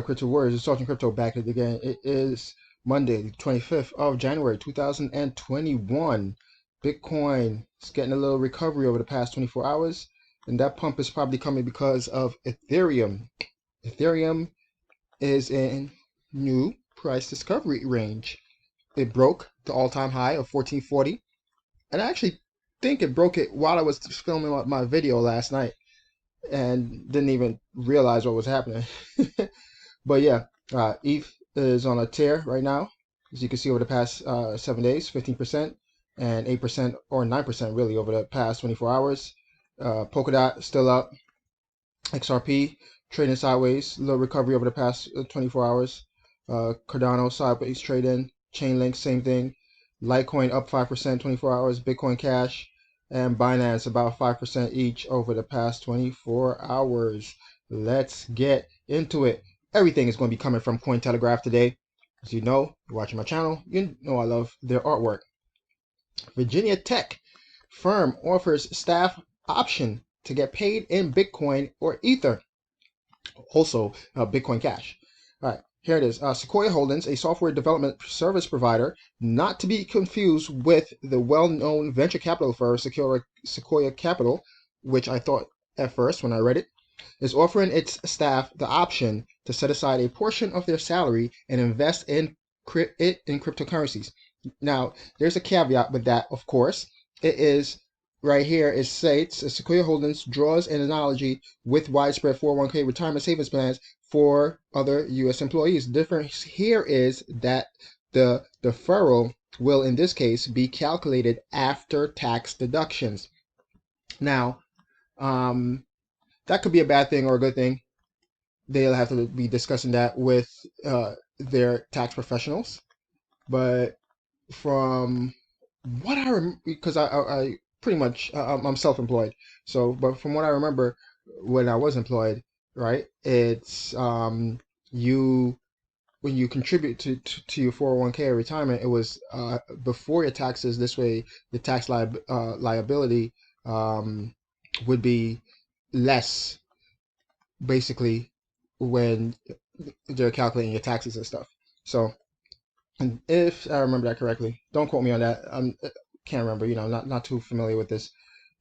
up, Crypto Warriors? It's Talking Crypto back at it again. It is Monday, the 25th of January, 2021. Bitcoin is getting a little recovery over the past 24 hours, and that pump is probably coming because of Ethereum. Ethereum is in new price discovery range. It broke the all-time high of 1440, and I actually think it broke it while I was filming my video last night and didn't even realize what was happening. But yeah, ETH is on a tear right now, as you can see over the past 7 days, 15% and 8% or 9% really over the past 24 hours. Polkadot still up. XRP trading sideways, little recovery over the past 24 hours. Cardano sideways trading. Chainlink, same thing. Litecoin up 5% 24 hours. Bitcoin Cash and Binance about 5% each over the past 24 hours. Let's get into it. Everything is going to be coming from Cointelegraph today. As you know, you're watching my channel, you know I love their artwork. Virginia Tech firm offers staff option to get paid in Bitcoin or Ether. Also, Bitcoin Cash. All right, here it is. Sequoia Holdings, a software development service provider, not to be confused with the well-known venture capital firm Sequoia Capital, which I thought at first when I read it, is offering its staff the option to set aside a portion of their salary and invest in cryptocurrencies. Now, there's a caveat with that, of course. It is right here. It states Sequoia Holdings draws an analogy with widespread 401k retirement savings plans for other U.S. employees. The difference here is that the deferral will, in this case, be calculated after tax deductions. Now, that could be a bad thing or a good thing. They'll have to be discussing that with their tax professionals. But from what I remember, because I pretty much I'm self-employed, so but from what I remember when I was employed, right, it's you when you contribute to your 401k or retirement, it was before your taxes. This way, the tax liability would be less, basically, when they're calculating your taxes and stuff. So, and if I remember that correctly, don't quote me on that. I can't remember. You know, not too familiar with this,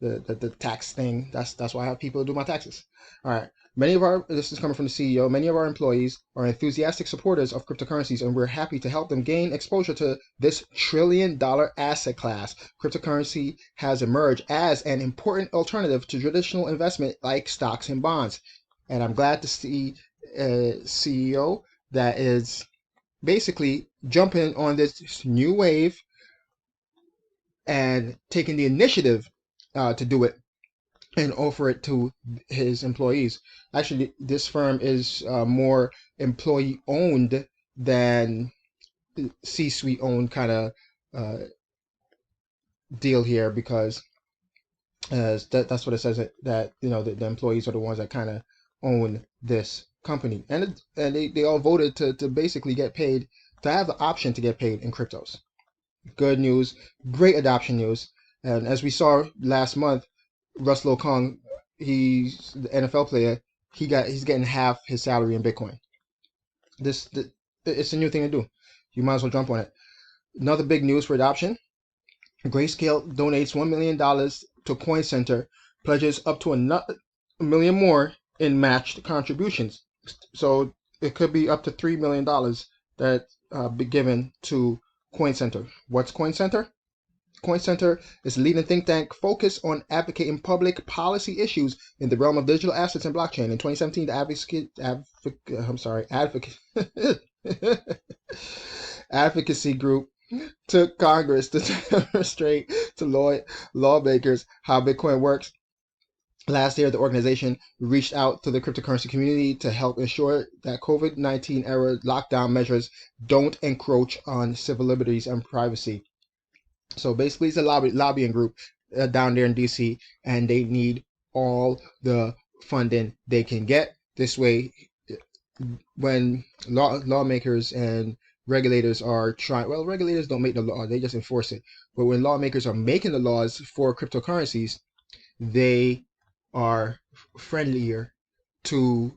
the tax thing. That's why I have people do my taxes. All right. This is coming from the CEO. Many of our employees are enthusiastic supporters of cryptocurrencies, and we're happy to help them gain exposure to this trillion-dollar asset class. Cryptocurrency has emerged as an important alternative to traditional investment like stocks and bonds. And I'm glad to see a CEO that is basically jumping on this new wave and taking the initiative to do it and offer it to his employees. Actually, this firm is more employee owned than C-suite owned kind of deal here, because that's what it says, that you know the employees are the ones that kind of own this company, and they all voted to basically get paid, to have the option to get paid in cryptos. Good news, great adoption news. And as we saw last month, Russell Okung, he's the NFL player, he's getting half his salary in Bitcoin. It's a new thing to do. You might as well jump on it. Another big news for adoption: Grayscale donates $1 million to Coin Center, pledges up to $1 million more in matched contributions. So it could be up to $3 million that be given to Coin Center. What's Coin Center? Coin Center is a leading think tank focused on advocating public policy issues in the realm of digital assets and blockchain. In 2017, the advocacy group took Congress to demonstrate to lawmakers how Bitcoin works. Last year, the organization reached out to the cryptocurrency community to help ensure that COVID-19 era lockdown measures don't encroach on civil liberties and privacy. So basically, it's a lobbying group down there in DC, and they need all the funding they can get. This way, when lawmakers and regulators are trying, well, regulators don't make the law, they just enforce it. But when lawmakers are making the laws for cryptocurrencies, they are friendlier to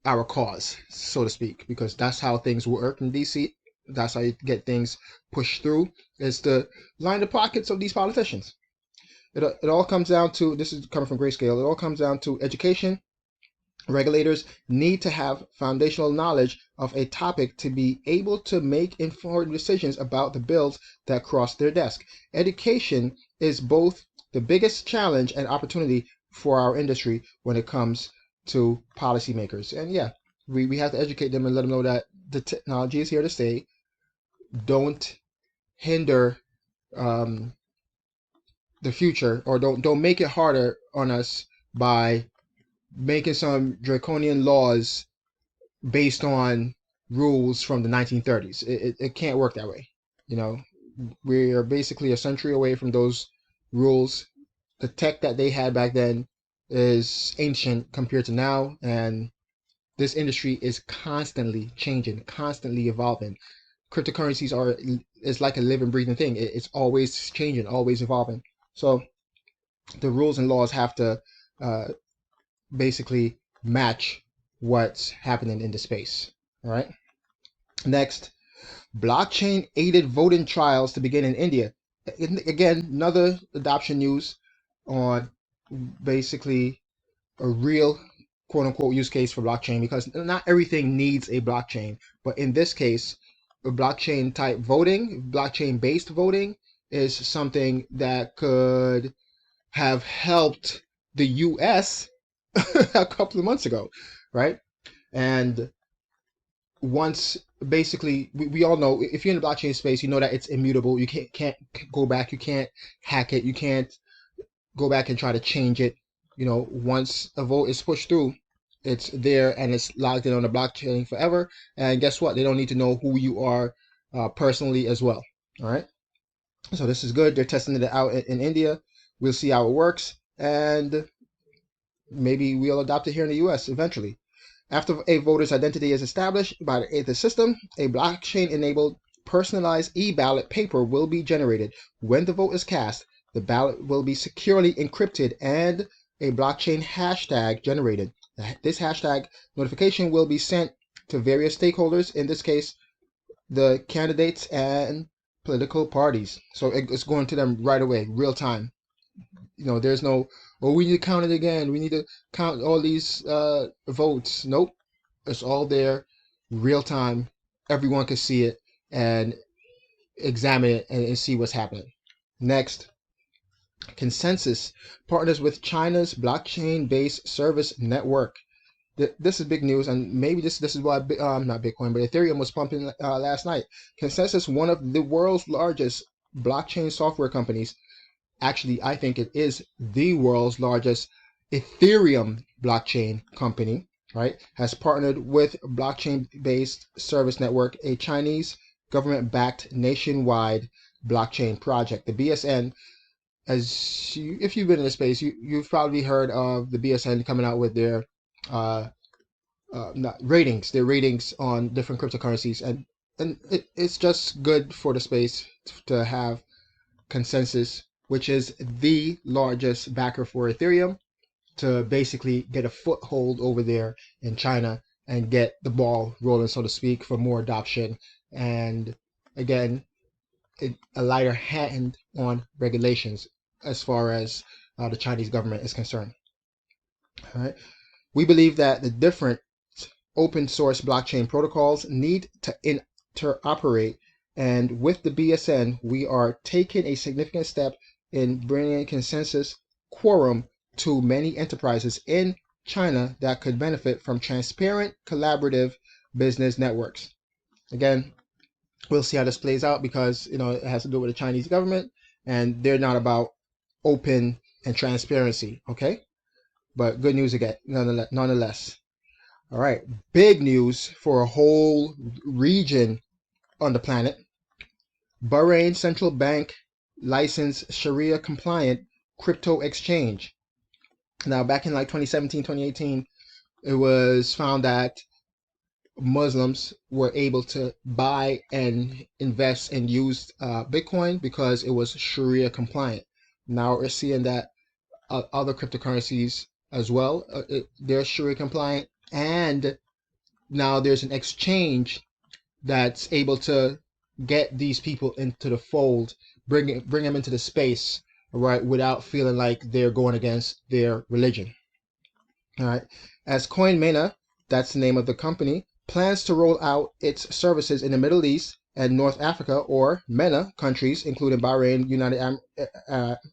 our cause, so to speak, because that's how things work in DC. That's how you get things pushed through, is to line the pockets of these politicians. It all comes down to, this is coming from Grayscale, it all comes down to education. Regulators need to have foundational knowledge of a topic to be able to make informed decisions about the bills that cross their desk. Education is both the biggest challenge and opportunity for our industry when it comes to policymakers. And yeah, we have to educate them and let them know that the technology is here to stay. Don't hinder the future, or don't make it harder on us by making some draconian laws based on rules from the 1930s. It can't work that way. You know, we are basically a century away from those rules. The tech that they had back then is ancient compared to now, and this industry is constantly changing, constantly evolving. Cryptocurrencies is like a living, breathing thing. It's always changing, always evolving. So the rules and laws have to basically match what's happening in the space. All right. Next, blockchain aided voting trials to begin in India. Again, another adoption news on basically a real quote unquote use case for blockchain, because not everything needs a blockchain. But in this case, a blockchain type voting, blockchain based voting, is something that could have helped the US a couple of months ago, right? And once basically, we all know, if you're in the blockchain space, you know that it's immutable. You can't go back, you can't hack it, you can't go back and try to change it. You know, once a vote is pushed through, it's there and it's logged in on the blockchain forever. And guess what? They don't need to know who you are personally as well. All right. So this is good. They're testing it out in India. We'll see how it works, and maybe we'll adopt it here in the US eventually. After a voter's identity is established by the Ether system, a blockchain-enabled personalized e-ballot paper will be generated. When the vote is cast, the ballot will be securely encrypted and a blockchain hashtag generated. This hashtag notification will be sent to various stakeholders, in this case, the candidates and political parties. So it's going to them right away, real time. You know, there's no, oh, we need to count it again. We need to count all these votes. Nope. It's all there, real time. Everyone can see it and examine it and see what's happening. Next, Consensus partners with China's blockchain-based service network. This is big news, and maybe this is why not Bitcoin, but Ethereum was pumping last night. Consensus, one of the world's largest blockchain software companies, actually, I think it is the world's largest ETHEREUM blockchain company, right, has partnered with blockchain-based service network, a Chinese government-backed nationwide blockchain project. The BSN, if you've been in the space, you've probably heard of the BSN coming out with their their ratings on different cryptocurrencies, and it's just good for the space to have Consensus, which is the largest backer for Ethereum, to basically get a foothold over there in China and get the ball rolling, so to speak, for more adoption. And again, a lighter hand on regulations as far as the Chinese government is concerned. All right. We believe that the different open source blockchain protocols need to interoperate, and with the BSN, we are taking a significant step in bringing Consensus quorum to many enterprises in China that could benefit from transparent, collaborative business networks. Again, we'll see how this plays out, because it has to do with the Chinese government, and they're not about open and transparency. Okay, but good news again, nonetheless. All right, big news for a whole region on the planet. Bahrain Central Bank licensed Sharia compliant crypto exchange. Now, back in like 2017, 2018, it was found that Muslims were able to buy and invest and use Bitcoin because it was Sharia compliant. Now we're seeing that other cryptocurrencies as well, they're Sharia compliant, and now there's an exchange that's able to get these people into the fold, bring them into the space, right, without feeling like they're going against their religion. All right. As CoinMena, that's the name of the company, plans to roll out its services in the Middle East and North Africa, or MENA countries, including Bahrain, United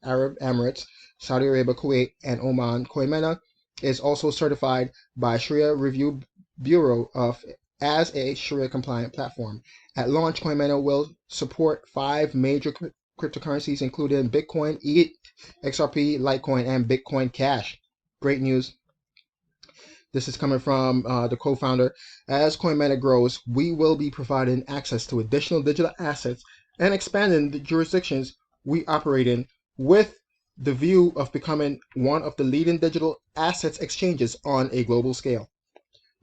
Arab Emirates, Saudi Arabia, Kuwait, and Oman. CoinMena is also certified by Sharia Review Bureau as a Sharia compliant platform. At launch, CoinMena will support 5 major cryptocurrencies, including Bitcoin, ETH, XRP, Litecoin, and Bitcoin Cash. Great news. This is coming from the co-founder. As CoinMena grows, we will be providing access to additional digital assets and expanding the jurisdictions we operate in, with the view of becoming one of the leading digital assets exchanges on a global scale.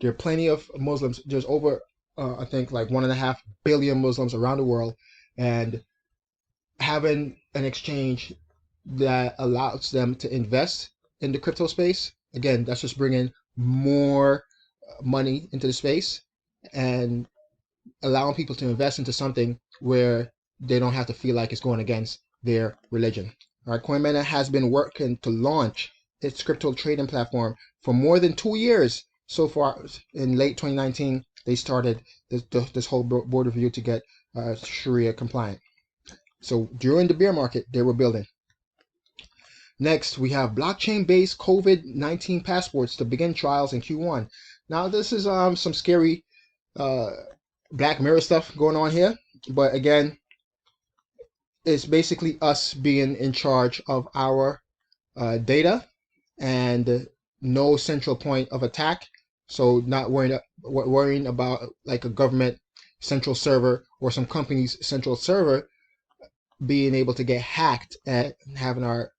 There are plenty of Muslims. There's over, I think, like 1.5 billion Muslims around the world, and having an exchange that allows them to invest in the crypto space, again, that's just bringing more money into the space and allowing people to invest into something where they don't have to feel like it's going against their religion. All right, CoinMena has been working to launch its crypto trading platform for more than 2 years. So far, in late 2019, they started this whole board review to get Sharia compliant. So during the bear market, they were building. Next, we have blockchain-based COVID-19 passports to begin trials in Q1. Now, this is some scary Black Mirror stuff going on here, but again, it's basically us being in charge of our data and no central point of attack. So not worrying about like a government central server or some company's central server being able to get hacked and having our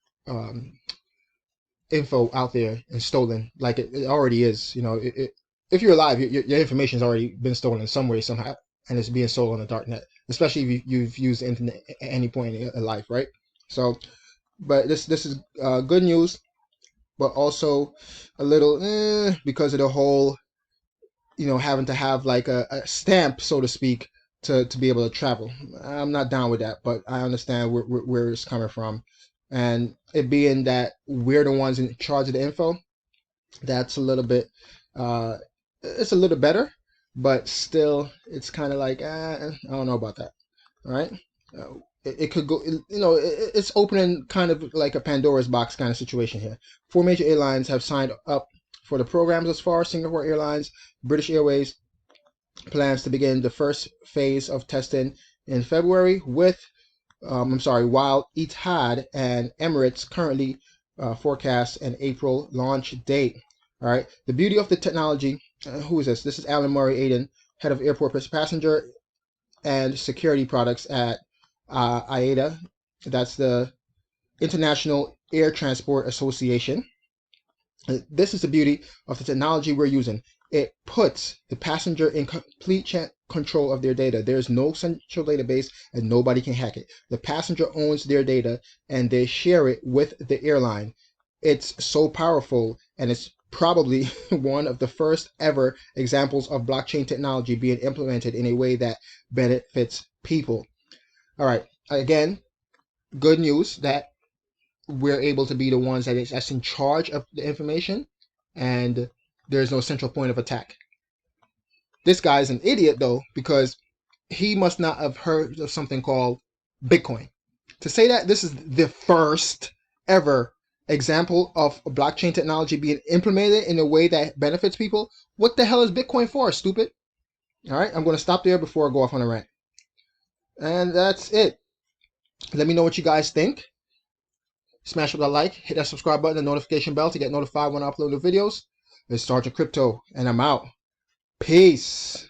info out there and stolen, like it already is. You know, if you're alive, your information's already been stolen in some way, somehow, and it's being sold on the dark net, especially if you've used the internet at any point in life, right? So, but this is good news, but also a little because of the whole, you know, having to have like a stamp, so to speak, to be able to travel. I'm not down with that, but I understand where it's coming from. And it being that we're the ones in charge of the info, that's a little bit, it's a little better, but still, it's kind of like, I don't know about that. All right. It could go, you know, it's opening kind of like a Pandora's box kind of situation here. 4 major airlines have signed up for the programs as far. Singapore Airlines, British Airways plans to begin the first phase of testing in February with while Etihad and Emirates currently forecast an April launch date. All right. The beauty of the technology. Who is this? This is Alan Murray Aiden, head of airport passenger and security products at IATA. That's the International Air Transport Association. This is the beauty of the technology we're using. It puts the passenger in complete control of their data. There's no central database and nobody can hack it. The passenger owns their data and they share it with the airline. It's so powerful, and it's probably one of the first ever examples of blockchain technology being implemented in a way that benefits people. All right, again, good news that we're able to be the ones that's in charge of the information, and there's no central point of attack. This guy's an idiot, though, because he must not have heard of something called Bitcoin. To say that this is the first ever example of blockchain technology being implemented in a way that benefits people, what the hell is Bitcoin for, stupid? All right, I'm going to stop there before I go off on a rant. And that's it. Let me know what you guys think. Smash up that like, hit that subscribe button and notification bell to get notified when I upload the videos. It's Sergeant Crypto, and I'm out. Peace.